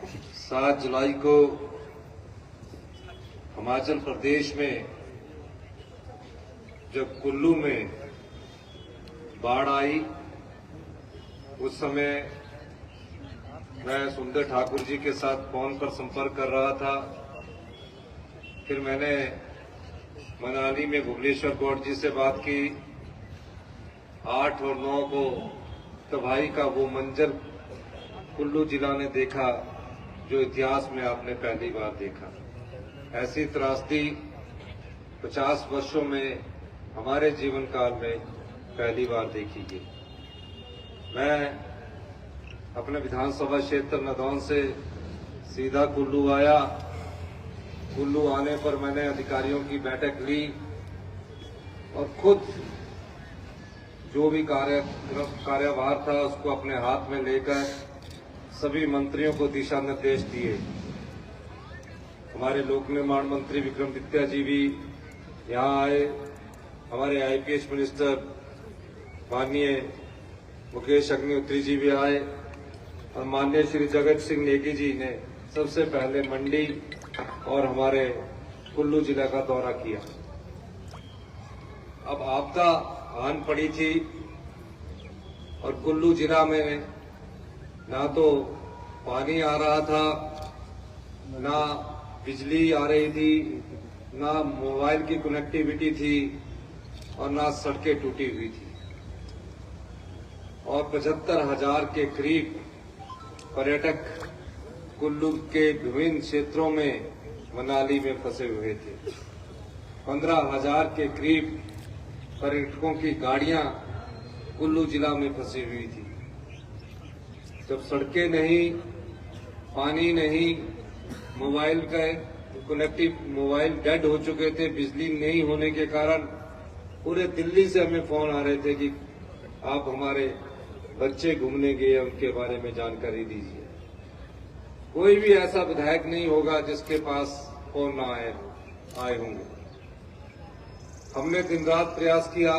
7 जुलाई को हिमाचल प्रदेश में जब कुल्लू में बाढ़ आई, उस समय मैं सुंदर ठाकुर जी के साथ फोन पर संपर्क कर रहा था। फिर मैंने मनाली में भुवनेश्वर गौड़ जी से बात की। 8 और 9 को तबाही का वो मंजर कुल्लू जिला ने देखा जो इतिहास में आपने पहली बार देखा। ऐसी त्रासदी 50 वर्षों में हमारे जीवन काल में पहली बार देखी गई। मैं अपने विधानसभा क्षेत्र नदौन से सीधा कुल्लू आया। कुल्लू आने पर मैंने अधिकारियों की बैठक ली और खुद जो भी कार्यभार था उसको अपने हाथ में लेकर सभी मंत्रियों को दिशा निर्देश दिए। हमारे लोक निर्माण मंत्री विक्रमादित्य जी भी यहाँ आए। हमारे आईपीएस मिनिस्टर माननीय मुकेश अग्निहोत्री जी भी आए और माननीय श्री जगत सिंह नेगी जी ने सबसे पहले मंडी और हमारे कुल्लू जिला का दौरा किया। अब आपदा आन पड़ी थी और कुल्लू जिला में ना तो पानी आ रहा था, ना बिजली आ रही थी, ना मोबाइल की कनेक्टिविटी थी और ना सड़कें टूटी हुई थी। और 75,000 के करीब पर्यटक कुल्लू के विभिन्न क्षेत्रों में मनाली में फंसे हुए थे। 15,000 के करीब पर्यटकों की गाड़ियां कुल्लू जिला में फंसी हुई थी। जब सड़कें नहीं, पानी नहीं, मोबाइल डेड हो चुके थे, बिजली नहीं होने के कारण पूरे दिल्ली से हमें फोन आ रहे थे कि आप हमारे बच्चे घूमने गए, उनके बारे में जानकारी दीजिए। कोई भी ऐसा विधायक नहीं होगा जिसके पास फोन ना आए होंगे। हमने दिन रात प्रयास किया,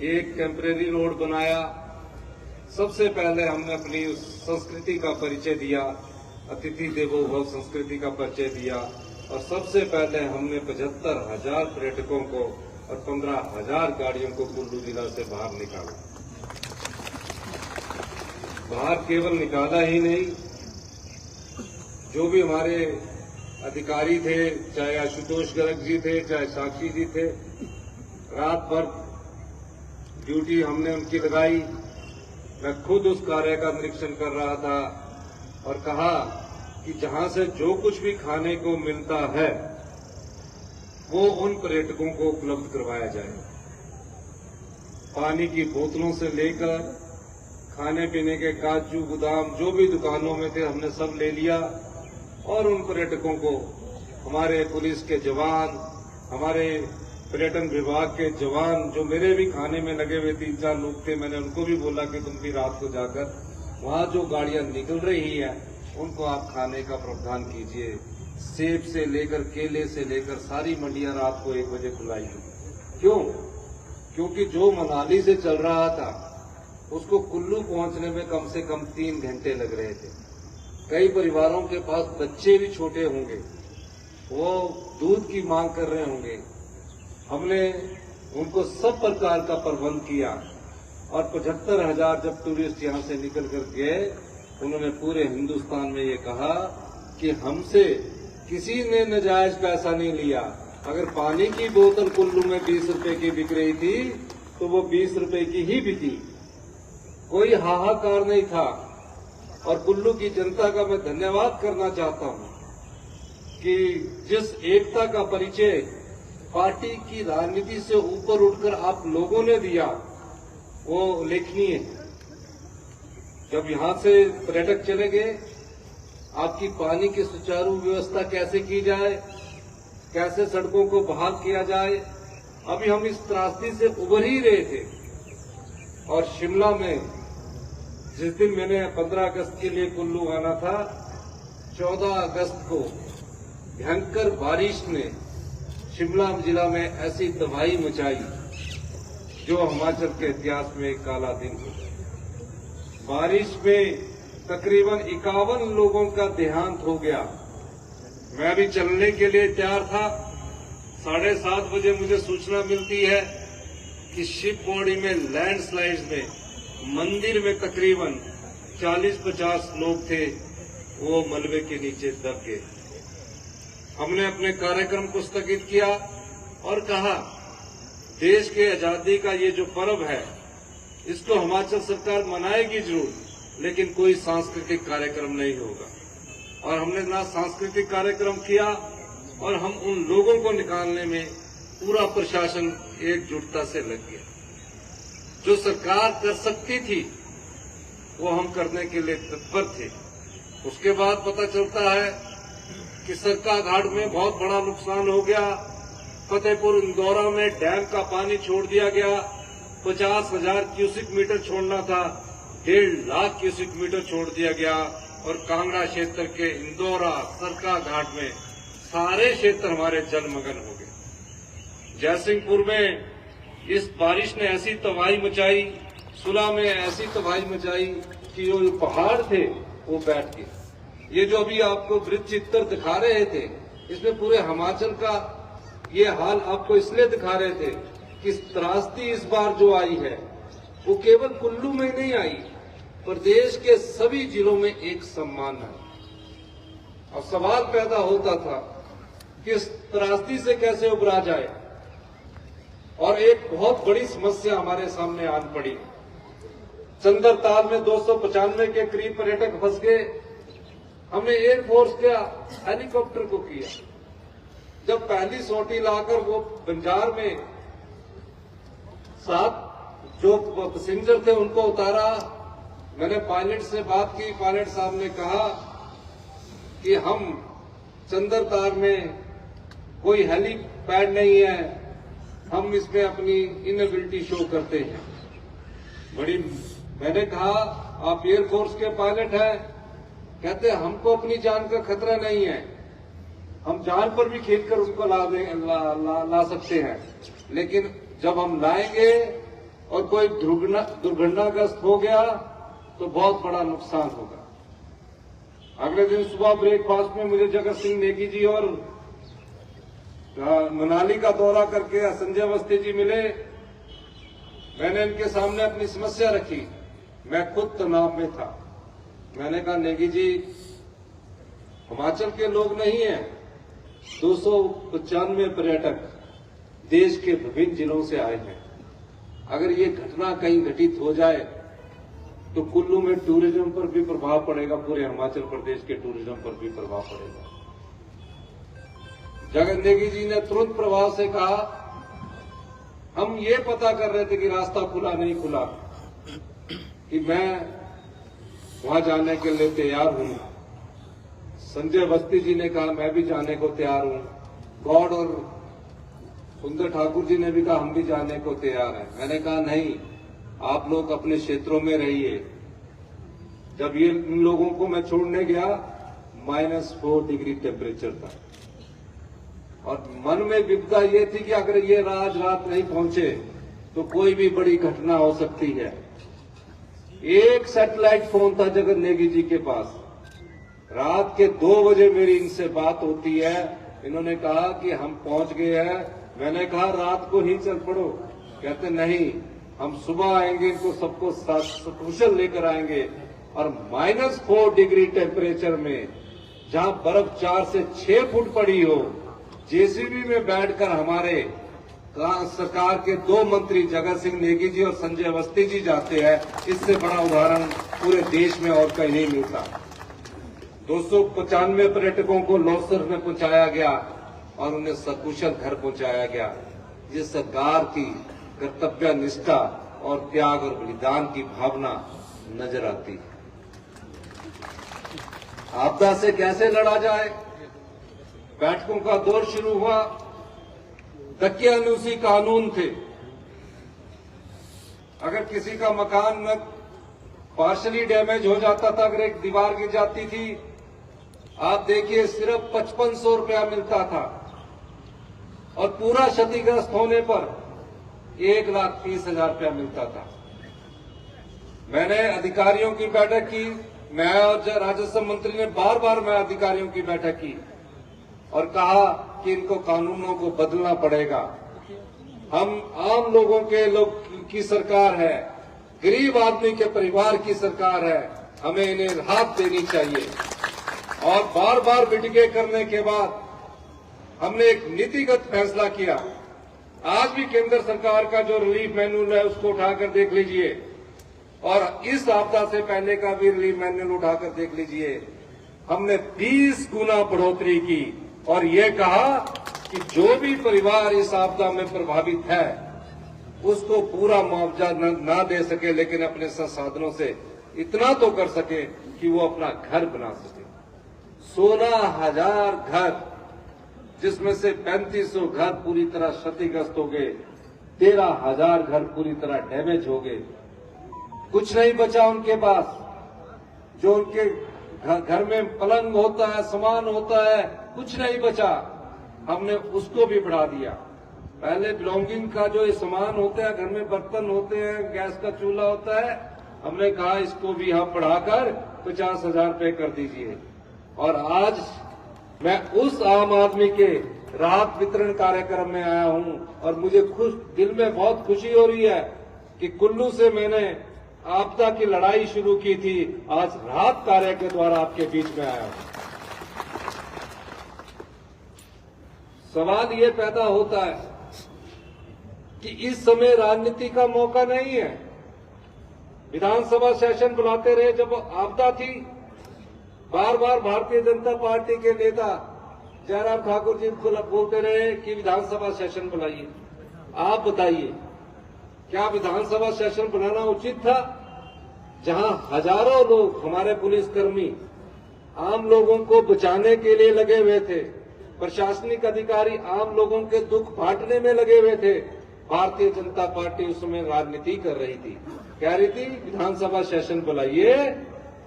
एक टेम्परेरी रोड बनाया। सबसे पहले हमने अपनी उस संस्कृति का परिचय दिया, अतिथि देवो भव संस्कृति का परिचय दिया और सबसे पहले हमने 75,000 पर्यटकों को और 15,000 गाड़ियों को कुल्लू जिला से बाहर निकाला। बाहर केवल निकाला ही नहीं, जो भी हमारे अधिकारी थे, चाहे आशुतोष गर्ग जी थे, चाहे साक्षी जी थे, रात भर ड्यूटी हमने उनकी लगाई। मैं खुद उस कार्य का निरीक्षण कर रहा था और कहा कि जहां से जो कुछ भी खाने को मिलता है वो उन पर्यटकों को उपलब्ध करवाया जाए। पानी की बोतलों से लेकर खाने पीने के काजू बादाम जो भी दुकानों में थे हमने सब ले लिया और उन पर्यटकों को हमारे पुलिस के जवान, हमारे पर्यटन विभाग के जवान जो मेरे भी खाने में लगे हुए 3-4 लोग थे, मैंने उनको भी बोला कि तुम भी रात को जाकर वहां जो गाड़ियां निकल रही हैं उनको आप खाने का प्रावधान कीजिए। सेब से लेकर केले से लेकर सारी मंडियां रात को 1 बजे खुलाई थी। क्यों? क्योंकि जो मनाली से चल रहा था उसको कुल्लू पहुंचने में कम से कम 3 घंटे लग रहे थे। कई परिवारों के पास बच्चे भी छोटे होंगे, वो दूध की मांग कर रहे होंगे। हमने उनको सब प्रकार का प्रबंध किया और 75,000 जब टूरिस्ट यहां से निकल कर गए, उन्होंने पूरे हिंदुस्तान में ये कहा कि हमसे किसी ने नाजायज पैसा नहीं लिया। अगर पानी की बोतल कुल्लू में 20 रुपए की बिक रही थी तो वो 20 रुपए की ही बिकी। कोई हाहाकार नहीं था। और कुल्लू की जनता का मैं धन्यवाद करना चाहता हूं कि जिस एकता का परिचय पार्टी की राजनीति से ऊपर उठकर आप लोगों ने दिया वो उल्लेखनीय है। जब यहां से पर्यटक चले गए, आपकी पानी की सुचारू व्यवस्था कैसे की जाए, कैसे सड़कों को बहाल किया जाए, अभी हम इस त्रासदी से उबर ही रहे थे। और शिमला में जिस दिन मैंने 15 अगस्त के लिए कुल्लू आना था, 14 अगस्त को भयंकर बारिश ने शिमला जिला में ऐसी तबाही मचाई जो हिमाचल के इतिहास में एक काला दिन हो। बारिश में तकरीबन 51 लोगों का देहांत हो गया। मैं भी चलने के लिए तैयार था। 7:30 बजे मुझे सूचना मिलती है कि शिप बॉडी में लैंडस्लाइड में मंदिर में तकरीबन 40-50 लोग थे, वो मलबे के नीचे दब गए। हमने अपने कार्यक्रम को स्थगित किया और कहा, देश के आजादी का ये जो पर्व है, इसको हिमाचल सरकार मनाएगी जरूर, लेकिन कोई सांस्कृतिक कार्यक्रम नहीं होगा। और हमने ना सांस्कृतिक कार्यक्रम किया और हम उन लोगों को निकालने में पूरा प्रशासन एकजुटता से लग गया। जो सरकार कर सकती थी वो हम करने के लिए तत्पर थे। उसके बाद पता चलता है कि सरका घाट में बहुत बड़ा नुकसान हो गया। फतेहपुर इंदौरा में डैम का पानी छोड़ दिया गया। 50,000 क्यूसिक मीटर छोड़ना था, 1.5 लाख क्यूसिक मीटर छोड़ दिया गया। और कांगड़ा क्षेत्र के इंदौरा, सरका घाट में सारे क्षेत्र हमारे जलमग्न हो गए। जयसिंहपुर में इस बारिश ने ऐसी तबाही मचाई, सुला में ऐसी तबाही मचाई कि जो पहाड़ थे वो बैठ गए। ये जो अभी आपको वृत्त चित्र दिखा रहे थे, इसमें पूरे हिमाचल का ये हाल आपको इसलिए दिखा रहे थे कि त्रासदी इस बार जो आई है वो केवल कुल्लू में नहीं आई, प्रदेश के सभी जिलों में एक सम्मान है। और सवाल पैदा होता था कि इस त्रासदी से कैसे उबरा जाए। और एक बहुत बड़ी समस्या हमारे सामने आन पड़ी। चंद्रताल में 295 के करीब पर्यटक फंस गए। हमने एयरफोर्स का हेलीकॉप्टर को किया। जब पहली सोटी लाकर वो बंजार में 7 जो पैसेंजर थे उनको उतारा, मैंने पायलट से बात की। पायलट साहब ने कहा कि हम चंद्रताल में कोई हेलीपैड नहीं है, हम इसमें अपनी इनेबिलिटी शो करते हैं। मैंने कहा, आप एयरफोर्स के पायलट हैं? कहते हमको अपनी जान का खतरा नहीं है, हम जान पर भी खेलकर उनको ला सकते हैं, लेकिन जब हम लाएंगे और कोई दुर्घटनाग्रस्त हो गया तो बहुत बड़ा नुकसान होगा। अगले दिन सुबह ब्रेकफास्ट में मुझे जगत सिंह नेगी जी और मनाली का दौरा करके संजय अवस्थी जी मिले। मैंने इनके सामने अपनी समस्या रखी। मैं खुद तनाव में था। मैंने कहा, नेगी जी, हिमाचल के लोग नहीं हैं, 295 पर्यटक देश के विभिन्न जिलों से आए हैं। अगर ये घटना कहीं घटित हो जाए तो कुल्लू में टूरिज्म पर भी प्रभाव पड़ेगा, पूरे हिमाचल प्रदेश के टूरिज्म पर भी प्रभाव पड़ेगा। जगत नेगी जी ने तुरंत प्रभाव से कहा, हम ये पता कर रहे थे कि रास्ता खुला नहीं खुला, कि मैं वहां जाने के लिए तैयार हूं। संजय बस्ती जी ने कहा, मैं भी जाने को तैयार हूं। गौड़ और सुंदर ठाकुर जी ने भी कहा, हम भी जाने को तैयार हैं। मैंने कहा, नहीं, आप लोग अपने क्षेत्रों में रहिए। जब ये इन लोगों को मैं छोड़ने गया, -4 डिग्री टेम्परेचर था और मन में विपदा ये थी कि अगर ये आज रात नहीं पहुंचे तो कोई भी बड़ी घटना हो सकती है। एक सैटेलाइट फोन था जगत नेगी जी के पास। रात के 2 बजे मेरी इनसे बात होती है। इन्होंने कहा कि हम पहुंच गए हैं। मैंने कहा, रात को ही चल पड़ो। कहते नहीं, हम सुबह आएंगे, इनको सबको सकुशल लेकर आएंगे। और -4 डिग्री टेम्परेचर में जहां बर्फ 4 से 6 फुट पड़ी हो, जेसीबी में बैठकर हमारे सरकार के 2 मंत्री जगत सिंह नेगी जी और संजय अवस्थी जी जाते हैं। इससे बड़ा उदाहरण पूरे देश में और कहीं नहीं मिलता। 295 पर्यटकों को लॉसर में पहुंचाया गया और उन्हें सकुशल घर पहुंचाया गया। ये सरकार की कर्तव्य निष्ठा और त्याग और बलिदान की भावना नजर आती है। आपदा से कैसे लड़ा जाए? बैठकों का दौर शुरू हुआ। दकियानूसी कानून थे। अगर किसी का मकान में पार्शली डैमेज हो जाता था, अगर एक दीवार गिर जाती थी, आप देखिए सिर्फ 5500 रुपया मिलता था और पूरा क्षतिग्रस्त होने पर 1,30,000 रुपया मिलता था। मैंने अधिकारियों की बैठक की, मैं और राजस्व मंत्री ने बार बार मैं अधिकारियों की बैठक की और कहा कि इनको कानूनों को बदलना पड़ेगा। हम आम लोगों की सरकार है, गरीब आदमी के परिवार की सरकार है, हमें इन्हें राहत देनी चाहिए। और बार बार बिटके करने के बाद हमने एक नीतिगत फैसला किया। आज भी केंद्र सरकार का जो रिलीफ मैनुअल है उसको उठाकर देख लीजिए और इस आपदा से पहले का भी रिलीफ मैनुअल उठाकर देख लीजिए। हमने 20 गुना बढ़ोतरी की और ये कहा कि जो भी परिवार इस आपदा में प्रभावित है उसको पूरा मुआवजा ना दे सके, लेकिन अपने संसाधनों से इतना तो कर सके कि वो अपना घर बना सके। 16,000 घर, जिसमें से 3500 घर पूरी तरह क्षतिग्रस्त हो गए, 13,000 घर पूरी तरह डैमेज हो गए। कुछ नहीं बचा उनके पास। जो उनके घर में पलंग होता है, सामान होता है, कुछ नहीं बचा। हमने उसको भी बढ़ा दिया। पहले बिलोंगिंग का जो सामान होता है, घर में बर्तन होते हैं, गैस का चूल्हा होता है, हमने कहा इसको भी हम बढ़ाकर 50,000 रुपये कर दीजिए। और आज मैं उस आम आदमी के राहत वितरण कार्यक्रम में आया हूं और मुझे दिल में बहुत खुशी हो रही है कि कुल्लू से मैंने आपदा की लड़ाई शुरू की थी, आज राहत कार्य के द्वारा आपके बीच में आया हूं। सवाल ये पैदा होता है कि इस समय राजनीति का मौका नहीं है। विधानसभा सेशन बुलाते रहे जब आपदा थी, बार बार भारतीय जनता पार्टी के नेता जयराम ठाकुर जी को बोलते रहे कि विधानसभा सेशन बुलाइए। आप बताइए, क्या विधानसभा सेशन बुलाना उचित था, जहां हजारों लोग हमारे पुलिसकर्मी आम लोगों को बचाने के लिए लगे हुए थे, प्रशासनिक अधिकारी आम लोगों के दुख बांटने में लगे हुए थे। भारतीय जनता पार्टी उस समय राजनीति कर रही थी, कह रही थी विधानसभा सेशन बुलाइए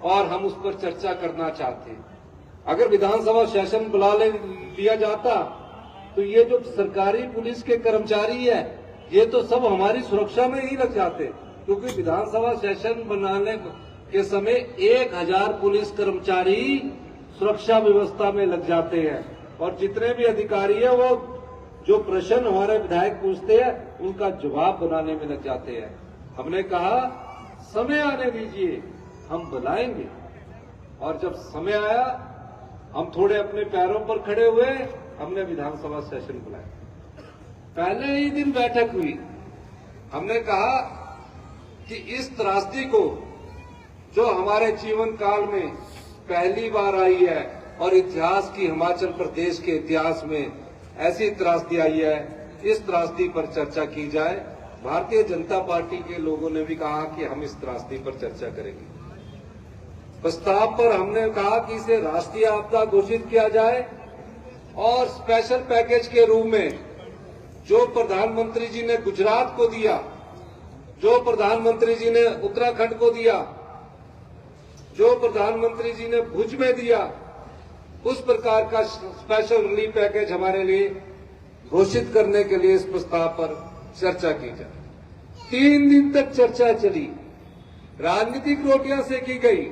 और हम उस पर चर्चा करना चाहते। अगर विधानसभा सेशन बुला लिया जाता तो ये जो सरकारी पुलिस के कर्मचारी है, ये तो सब हमारी सुरक्षा में ही लग जाते, क्योंकि विधानसभा सेशन बनाने के समय 1000 पुलिस कर्मचारी सुरक्षा व्यवस्था में लग जाते हैं और जितने भी अधिकारी है वो जो प्रश्न हमारे विधायक पूछते हैं उनका जवाब बनाने में लग जाते हैं। हमने कहा समय आने दीजिए, हम बुलाएंगे। और जब समय आया, हम थोड़े अपने पैरों पर खड़े हुए, हमने विधानसभा सेशन बुलाया। पहले ही दिन बैठक हुई, हमने कहा कि इस त्रासदी को जो हमारे जीवन काल में पहली बार आई है और इतिहास की हिमाचल प्रदेश के इतिहास में ऐसी त्रासदी आई है, इस त्रासदी पर चर्चा की जाए। भारतीय जनता पार्टी के लोगों ने भी कहा कि हम इस त्रासदी पर चर्चा करेंगे। प्रस्ताव पर हमने कहा कि इसे राष्ट्रीय आपदा घोषित किया जाए और स्पेशल पैकेज के रूप में जो प्रधानमंत्री जी ने गुजरात को दिया, जो प्रधानमंत्री जी ने उत्तराखंड को दिया, जो प्रधानमंत्री जी ने भुज में दिया, उस प्रकार का स्पेशल रिलीफ पैकेज हमारे लिए घोषित करने के लिए इस प्रस्ताव पर चर्चा की जाए। 3 दिन तक चर्चा चली, राजनीतिक रोटियां सेकी गई।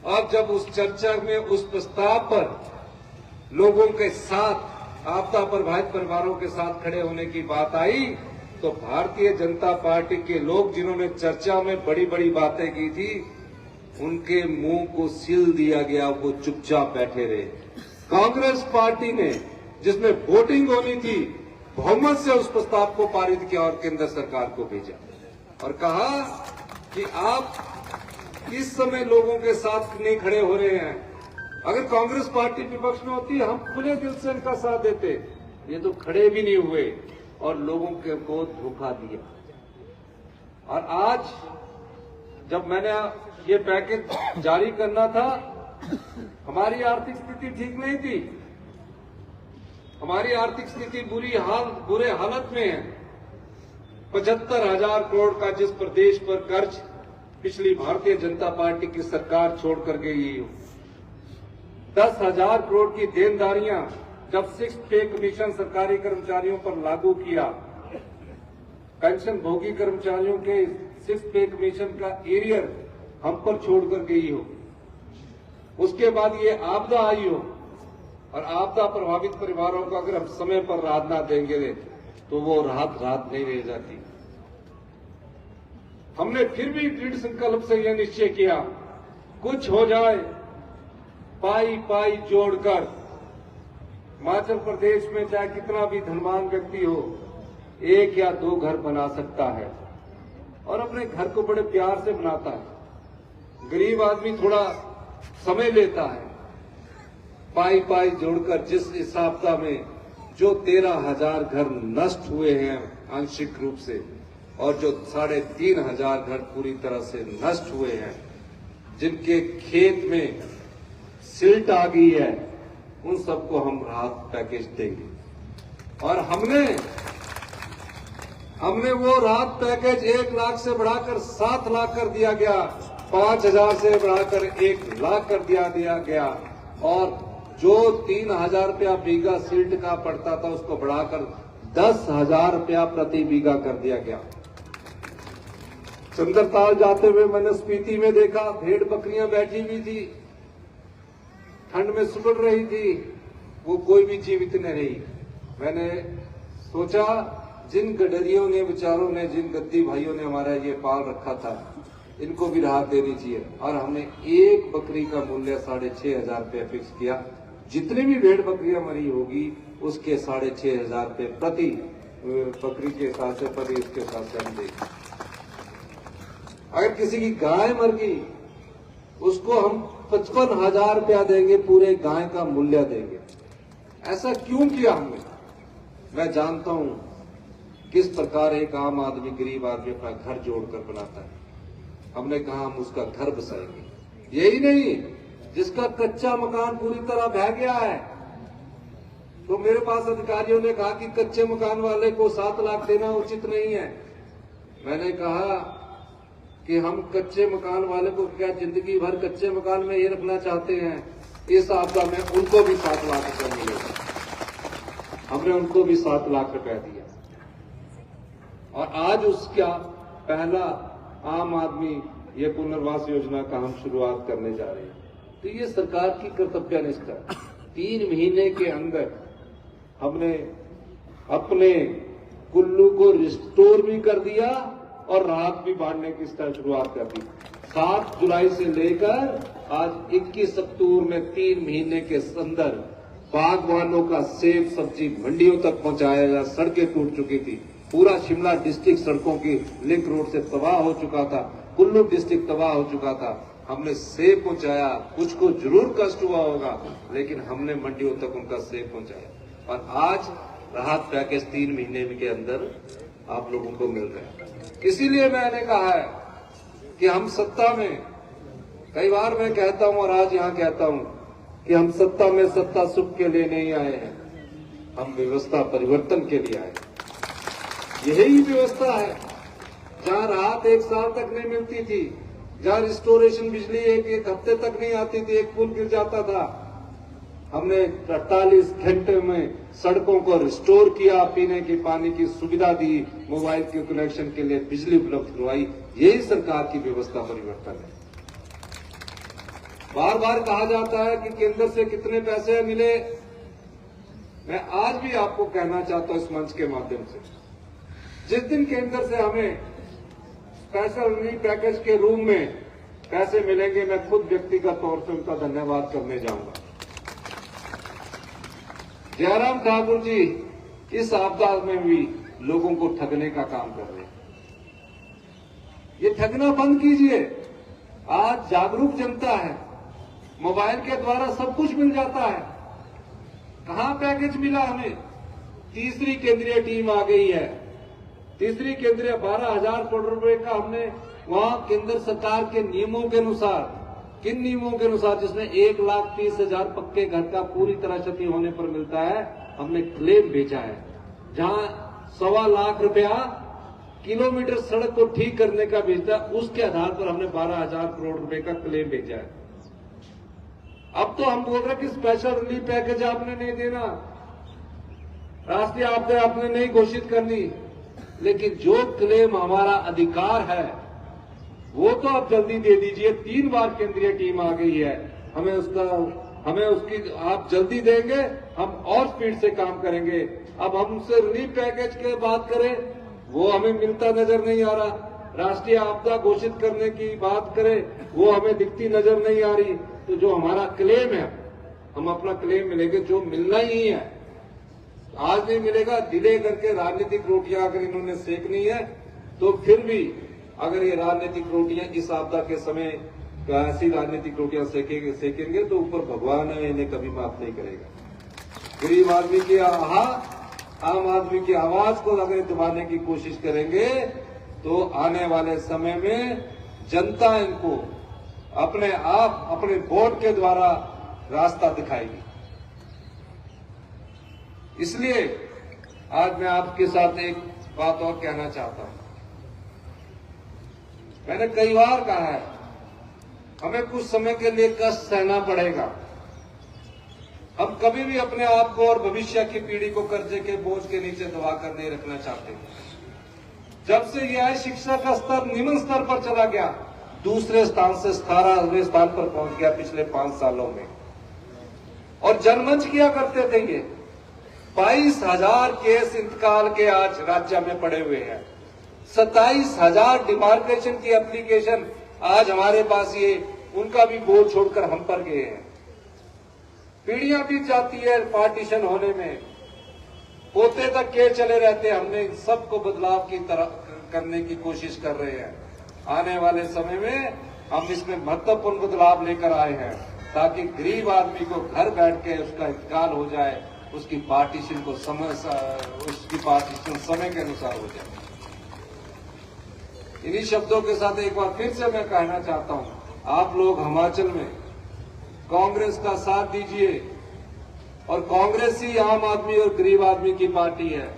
अब जब उस चर्चा में उस प्रस्ताव पर लोगों के साथ, आपदा प्रभावित परिवारों के साथ खड़े होने की बात आई, तो भारतीय जनता पार्टी के लोग जिन्होंने चर्चा में बड़ी बड़ी बातें की थी, उनके मुंह को सील दिया गया, वो चुपचाप बैठे रहे। कांग्रेस पार्टी ने, जिसमें वोटिंग होनी थी, बहुमत से उस प्रस्ताव को पारित किया और केंद्र सरकार को भेजा और कहा कि आप इस समय लोगों के साथ नहीं खड़े हो रहे हैं। अगर कांग्रेस पार्टी विपक्ष में होती, हम खुले दिल से इनका साथ देते। ये तो खड़े भी नहीं हुए और लोगों को धोखा दिया। और आज जब मैंने ये पैकेज जारी करना था, हमारी आर्थिक स्थिति ठीक नहीं थी, हमारी आर्थिक स्थिति बुरे हालत में है। 75,000 करोड़ का जिस प्रदेश पर कर्ज पिछली भारतीय जनता पार्टी की सरकार छोड़कर गई, 10,000 करोड़ की देनदारियां जब 6th पे कमीशन सरकारी कर्मचारियों पर लागू किया, पेंशन भोगी कर्मचारियों के 6th पे कमीशन का एरियर हम पर छोड़कर गई हो, उसके बाद ये आपदा आई हो और आपदा प्रभावित परिवारों को अगर हम समय पर राहत ना देंगे तो वो राहत नहीं रह जाती। हमने फिर भी दृढ़ संकल्प से यह निश्चय किया, कुछ हो जाए पाई पाई जोड़कर हिमाचल प्रदेश में चाहे कितना भी धनवान व्यक्ति हो, 1 या 2 घर बना सकता है और अपने घर को बड़े प्यार से बनाता है। गरीब आदमी थोड़ा समय लेता है। पाई पाई जोड़कर जिस इस आपदा में जो 13,000 घर नष्ट हुए हैं आंशिक रूप से और जो 3,500 घर पूरी तरह से नष्ट हुए हैं, जिनके खेत में सिल्ट आ गई है, उन सबको हम राहत पैकेज देंगे। और हमने वो राहत पैकेज 1 लाख से बढ़ाकर 7 लाख कर दिया गया, 5,000 से बढ़ाकर 1 लाख कर दिया गया और जो 3,000 रुपया बीघा सिल्ट का पड़ता था उसको बढ़ाकर 10,000 रुपया प्रति बीघा कर दिया गया। चंद्रताल जाते हुए मैंने स्पीति में देखा, भेड़ बकरियां बैठी हुई थी, ठंड में सुबड़ रही थी, वो कोई भी जीवित नहीं रही। मैंने सोचा जिन गडरियों ने, बेचारों ने, जिन गद्दी भाइयों ने हमारा ये पाल रखा था, इनको भी राहत देनी चाहिए। और हमने एक बकरी का मूल्य 6,500 रुपये फिक्स किया। जितनी भी भेड़ बकरियां मरी होगी उसके 6,500 रुपये प्रति बकरी के हिसाब से, प्रति इसके हिसाब से हम देंगे। अगर किसी की गाय मर गई उसको हम 55,000 रुपया देंगे, पूरे गाय का मूल्य देंगे। ऐसा क्यों किया हमने? मैं जानता हूं किस प्रकार एक आम आदमी, गरीब आदमी अपना घर जोड़कर बनाता है। हमने कहा हम उसका घर बसाएंगे। यही नहीं, जिसका कच्चा मकान पूरी तरह बह गया है, तो मेरे पास अधिकारियों ने कहा कि कच्चे मकान वाले को 7 लाख देना उचित नहीं है। मैंने कहा कि हम कच्चे मकान वाले को क्या जिंदगी भर कच्चे मकान में ये रखना चाहते हैं? इस आपदा में उनको भी 7 लाख रुपया मिलेगा। हमने उनको भी 7 लाख रुपया दिया और आज उसका पहला आम आदमी ये पुनर्वास योजना का हम शुरुआत करने जा रहे हैं। तो ये सरकार की कर्तव्यनिष्ठा। 3 महीने के अंदर हमने अपने कुल्लू को रिस्टोर भी कर दिया और राहत भी बांटने की शुरुआत कर दी। 7 जुलाई से लेकर आज 21 अक्टूबर में 3 महीने के अंदर बागवानों का सेब सब्जी मंडियों तक पहुंचाया गया। सड़कें टूट चुकी थी, पूरा शिमला डिस्ट्रिक्ट सड़कों की लिंक रोड से तबाह हो चुका था, कुल्लू डिस्ट्रिक्ट तबाह हो चुका था। हमने सेब पहुंचाया। कुछ को जरूर कष्ट हुआ होगा, लेकिन हमने मंडियों तक उनका सेब पहुंचाया और आज राहत पैकेज 3 महीने के अंदर आप लोगों को मिल रहा है। इसीलिए मैंने कहा है कि हम सत्ता में, कई बार मैं कहता हूं और आज यहां कहता हूं कि हम सत्ता में सत्ता सुख के लिए नहीं आए हैं, हम व्यवस्था परिवर्तन के लिए आए। यही व्यवस्था है। जहां राहत 1 साल तक नहीं मिलती थी, जहां रिस्टोरेशन बिजली एक हफ्ते तक नहीं आती थी, एक पुल गिर जाता था, हमने 48 घंटे में सड़कों को रिस्टोर किया, पीने की पानी की सुविधा दी, मोबाइल के कनेक्शन के लिए बिजली उपलब्ध करवाई। यही सरकार की व्यवस्था परिवर्तन है। बार बार कहा जाता है कि केंद्र से कितने पैसे मिले। मैं आज भी आपको कहना चाहता हूं इस मंच के माध्यम से, जिस दिन केंद्र से हमें स्पेशल रिलीफ पैकेज के रूप में पैसे मिलेंगे, मैं खुद व्यक्तिगत तौर से उनका धन्यवाद करने जाऊंगा। जयराम ठाकुर जी इस आपदा में भी लोगों को ठगने का काम कर रहे हैं। ये ठगना बंद कीजिए। आज जागरूक जनता है, मोबाइल के द्वारा सब कुछ मिल जाता है। कहां पैकेज मिला हमें? तीसरी केंद्रीय टीम आ गई है। तीसरी केंद्रीय 12,000 करोड़ रुपए का हमने वहां केंद्र सरकार के नियमों के अनुसार, किन नियमों के अनुसार, जिसमें 1,30,000 पक्के घर का पूरी तरह क्षति होने पर मिलता है, हमने क्लेम भेजा है। जहां 1.25 लाख रुपया किलोमीटर सड़क को ठीक करने का भेजा, उसके आधार पर हमने 12,000 करोड़ रुपए का क्लेम भेजा है। अब तो हम बोल रहे कि स्पेशल रिलीफ पैकेज आपने नहीं देना, राष्ट्रीय आपदा आपने नहीं घोषित करनी, लेकिन जो क्लेम हमारा अधिकार है वो तो आप जल्दी दे दीजिए। 3 बार केंद्रीय टीम आ गई है, हमें उसकी आप जल्दी देंगे, हम और स्पीड से काम करेंगे। अब हमसे रिलीफ पैकेज की बात करें, वो हमें मिलता नजर नहीं आ रहा। राष्ट्रीय आपदा घोषित करने की बात करें, वो हमें दिखती नजर नहीं आ रही। तो जो हमारा क्लेम है, हम अपना क्लेम मिलेंगे, जो मिलना ही है, आज नहीं मिलेगा। डिले करके राजनीतिक रोटियां अगर इन्होंने सेकनी है, तो फिर भी अगर ये राजनीतिक रोटियां इस आपदा के समय ऐसी राजनीतिक रोटियां सेकेंगे तो ऊपर भगवान है, इन्हें कभी माफ नहीं करेगा। गरीब आदमी की आम आदमी की आवाज को अगर दबाने की कोशिश करेंगे तो आने वाले समय में जनता इनको अपने आप अपने वोट के द्वारा रास्ता दिखाएगी। इसलिए आज मैं आपके साथ एक बात और कहना चाहता हूं। मैंने कई बार कहा है, हमें कुछ समय के लिए कष्ट सहना पड़ेगा। हम कभी भी अपने आप को और भविष्य की पीढ़ी को कर्जे के बोझ के नीचे दबाकर नहीं रखना चाहते। जब से यह शिक्षा का स्तर निम्न स्तर पर चला गया, दूसरे स्थान से 17वें स्थान पर पहुंच गया पिछले 5 सालों में। और जनमंच किया करते थे ये 22,000 केस इंतकाल के आज राज्य में पड़े हुए हैं। 27,000 डिमार्केशन की एप्लीकेशन आज हमारे पास, ये उनका भी बोझ छोड़कर हम पर गए हैं। पीढ़ियां बीत जाती है पार्टीशन होने में, पोते तक के चले रहते। हमने सबको बदलाव की तरह करने की कोशिश कर रहे हैं। आने वाले समय में हम इसमें महत्वपूर्ण बदलाव लेकर आए हैं, ताकि गरीब आदमी को घर बैठ के उसका इंतकाल हो जाए, उसकी पार्टीशन समय के अनुसार हो जाए। इन्हीं शब्दों के साथ एक बार फिर से मैं कहना चाहता हूं, आप लोग हिमाचल में कांग्रेस का साथ दीजिए। और कांग्रेस ही आम आदमी और गरीब आदमी की पार्टी है।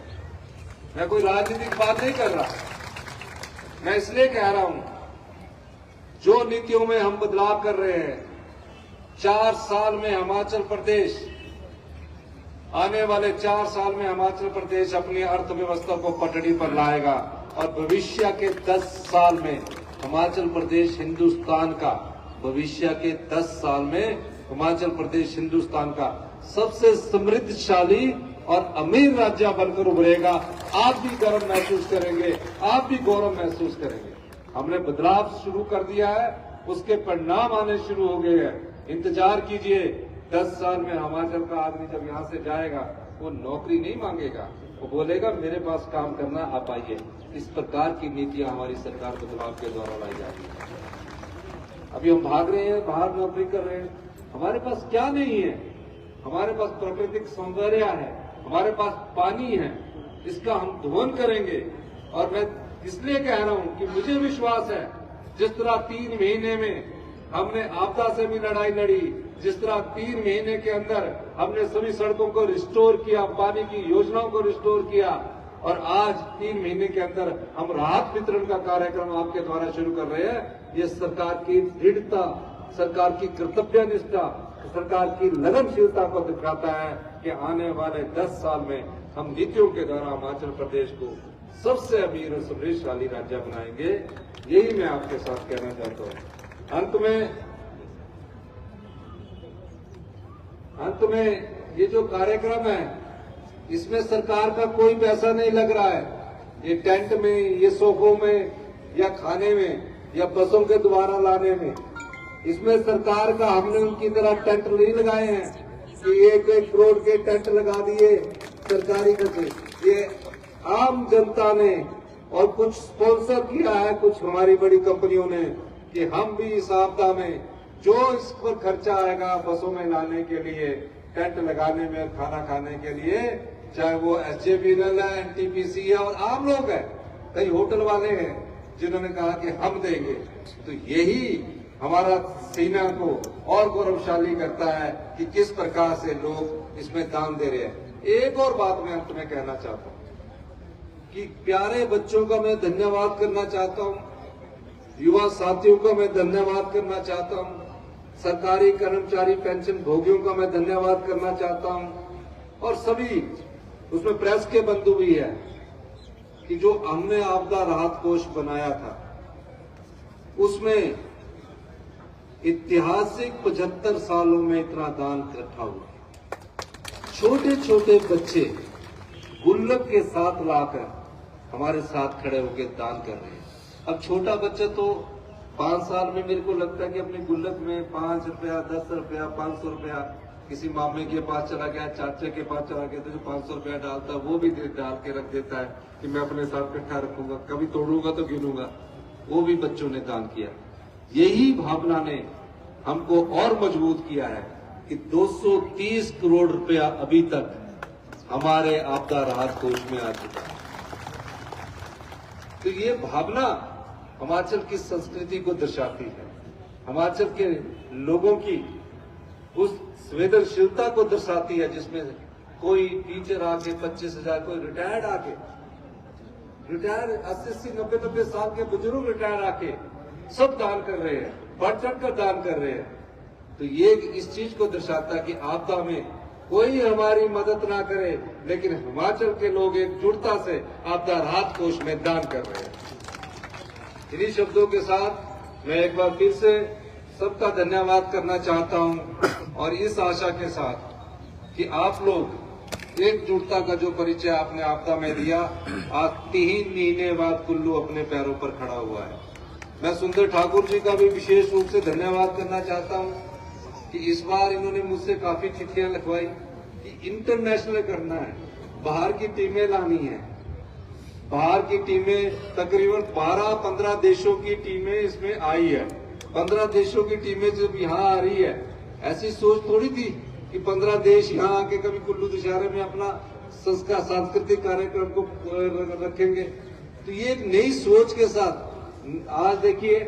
मैं कोई राजनीतिक बात नहीं कर रहा, मैं इसलिए कह रहा हूं, जो नीतियों में हम बदलाव कर रहे हैं, 4 साल में हिमाचल प्रदेश, आने वाले 4 साल में हिमाचल प्रदेश अपनी अर्थव्यवस्था को पटड़ी पर लाएगा। और भविष्य के 10 साल में हिमाचल प्रदेश हिंदुस्तान का, भविष्य के 10 साल में हिमाचल प्रदेश हिंदुस्तान का सबसे समृद्धशाली और अमीर राज्य बनकर उभरेगा। आप भी गर्व महसूस करेंगे, आप भी गौरव महसूस करेंगे। हमने बदलाव शुरू कर दिया है, उसके परिणाम आने शुरू हो गए हैं। इंतजार कीजिए, 10 साल में हिमाचल का आदमी जब यहाँ से जाएगा, वो नौकरी नहीं मांगेगा, वो बोलेगा मेरे पास काम करना, आप आइए। इस प्रकार की नीतियां हमारी सरकार बदलाव के द्वारा लाई जा रही है। अभी हम भाग रहे हैं, बाहर नौकरी कर रहे हैं, हमारे पास क्या नहीं है? हमारे पास प्राकृतिक सौंदर्य है, हमारे पास पानी है, इसका हम दोहन करेंगे। और मैं इसलिए कह रहा हूं कि मुझे विश्वास है, जिस तरह 3 महीने में हमने आपदा से भी लड़ाई लड़ी, जिस तरह 3 महीने के अंदर हमने सभी सड़कों को रिस्टोर किया, पानी की योजनाओं को रिस्टोर किया, और आज 3 महीने के अंदर हम राहत वितरण का कार्यक्रम आपके द्वारा शुरू कर रहे हैं। ये सरकार की दृढ़ता, सरकार की कर्तव्यनिष्ठा, सरकार की लगनशीलता को दिखाता है कि आने वाले 10 साल में हम नीतियों के द्वारा हिमाचल प्रदेश को सबसे अमीर और समृद्धशाली राज्य बनाएंगे। यही मैं आपके साथ कहना चाहता हूं। अंत में ये जो कार्यक्रम है, इसमें सरकार का कोई पैसा नहीं लग रहा है। ये टेंट में, ये सोफों में, या खाने में, या बसों के द्वारा लाने में, इसमें सरकार का हमने उनकी तरह टेंट नहीं लगाए हैं कि 1-1 करोड़ के टेंट लगा दिए सरकारी खर्चे। ये आम जनता ने और कुछ स्पॉन्सर किया है, कुछ हमारी बड़ी कंपनियों ने, कि हम भी इस आपदा में जो इस पर खर्चा आएगा बसों में लाने के लिए, टेंट लगाने में, खाना खाने के लिए, चाहे वो SJVNL है, NTPC है, और आम लोग हैं, कई होटल वाले हैं जिन्होंने कहा कि हम देंगे। तो यही हमारा सेना को और गौरवशाली करता है कि किस प्रकार से लोग इसमें दान दे रहे हैं। एक और बात मैं अंत में कहना चाहता हूं कि प्यारे बच्चों का मैं धन्यवाद करना चाहता हूं, युवा साथियों का मैं धन्यवाद करना चाहता हूं, सरकारी कर्मचारी पेंशन भोगियों का मैं धन्यवाद करना चाहता हूं, और सभी उसमें प्रेस के बंधु भी है कि जो हमने आपदा राहत कोष बनाया था, उसमें ऐतिहासिक 75 सालों में इतना दान इकट्ठा हुआ। छोटे छोटे बच्चे गुल्लक के साथ लाकर हमारे साथ खड़े होकर दान कर रहे हैं। अब छोटा बच्चा तो 5 साल में मेरे को लगता है कि अपने गुल्लक में 5 रुपया, 10 रुपया, 500 रुपया किसी मामे के पास चला गया, चाचे के पास चला गया, तो जो 500 रुपया डालता है वो भी डाल के रख देता है कि मैं अपने साथ इकट्ठा रखूंगा, कभी तोड़ूंगा तो गिनूंगा। वो भी बच्चों ने दान किया। यही भावना ने हमको और मजबूत किया है कि 230 करोड़ रुपया अभी तक हमारे आपदा राहत कोष में आ चुका है। तो ये भावना हिमाचल की संस्कृति को दर्शाती है, हिमाचल के लोगों की उस संवेदनशीलता को दर्शाती है, जिसमें कोई टीचर आके 25,000, कोई रिटायर्ड आके, रिटायर 80-90 साल के बुजुर्ग रिटायर आके सब दान कर रहे हैं, बढ़ चढ़ कर दान कर रहे हैं। तो ये इस चीज को दर्शाता है कि आपदा में कोई हमारी मदद ना करे, लेकिन हिमाचल के लोग एकजुटता से आपदा राहत कोष में दान कर रहे हैं। इन्हीं शब्दों के साथ मैं एक बार फिर से सबका धन्यवाद करना चाहता हूं और इस आशा के साथ कि आप लोग एकजुटता का जो परिचय आपने आपदा में दिया, आज 3 महीने बाद कुल्लू अपने पैरों पर खड़ा हुआ है। मैं सुंदर ठाकुर जी का भी विशेष रूप से धन्यवाद करना चाहता हूं कि इस बार इन्होंने मुझसे काफी चिट्ठियां लिखवाई कि इंटरनेशनल करना है, बाहर की टीमें लानी है। बाहर की टीमें तकरीबन 12-15 देशों की टीमें इसमें आई है। 15 देशों की टीमें जब यहाँ आ रही है, ऐसी सोच थोड़ी थी कि 15 देश यहाँ आके कभी कुल्लू दशहरे में अपना संस्कार सांस्कृतिक कार्यक्रम को रखेंगे। तो ये एक नई सोच के साथ आज देखिए,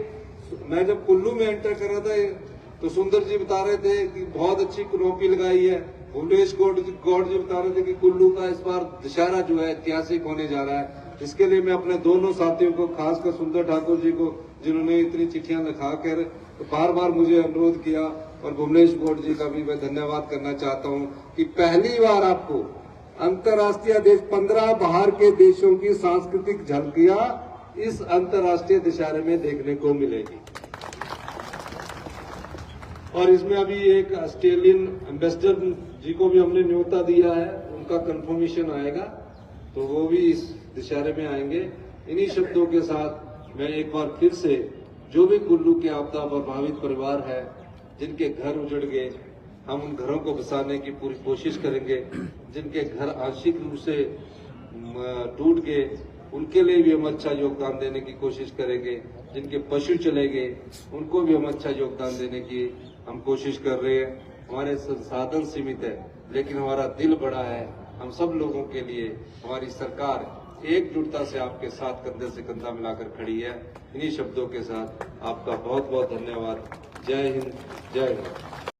मैं जब कुल्लू में एंटर कर रहा था तो सुंदर जी बता रहे थे कि बहुत अच्छी कनोपी लगाई है। भुवनेश गौड़ जी बता रहे थे कि कुल्लू का इस बार दशहरा जो है ऐतिहासिक होने जा रहा है। इसके लिए मैं अपने दोनों साथियों को, खासकर सुंदर ठाकुर जी को, जिन्होंने इतनी चिट्ठियां लिखा कर तो बार बार मुझे अनुरोध किया, और भुवनेश गौड़ जी का भी मैं धन्यवाद करना चाहता हूं कि पहली बार आपको अंतर्राष्ट्रीय देश 15 बाहर के देशों की सांस्कृतिक झलकियां इस अंतर्राष्ट्रीय दशहरे में देखने को मिलेगी। और इसमें अभी एक ऑस्ट्रेलियन एम्बेसडर जी को भी हमने न्योता दिया है, उनका कंफर्मेशन आएगा तो वो भी इस दशहरे में आएंगे। इन्हीं शब्दों के साथ मैं एक बार फिर से जो भी कुल्लू के आपदा प्रभावित परिवार है, जिनके घर उजड़ गए, हम उन घरों को बसाने की पूरी कोशिश करेंगे। जिनके घर आंशिक रूप से टूट गए, उनके लिए भी हम अच्छा योगदान देने की कोशिश करेंगे। जिनके पशु चले गए, उनको भी हम अच्छा योगदान देने की हम कोशिश कर रहे हैं। हमारे संसाधन सीमित है, लेकिन हमारा दिल बड़ा है। हम सब लोगों के लिए हमारी सरकार एकजुटता से आपके साथ कंधे से कंधा मिलाकर खड़ी है। इन्हीं शब्दों के साथ आपका बहुत बहुत धन्यवाद। जय हिंद, जय भारत।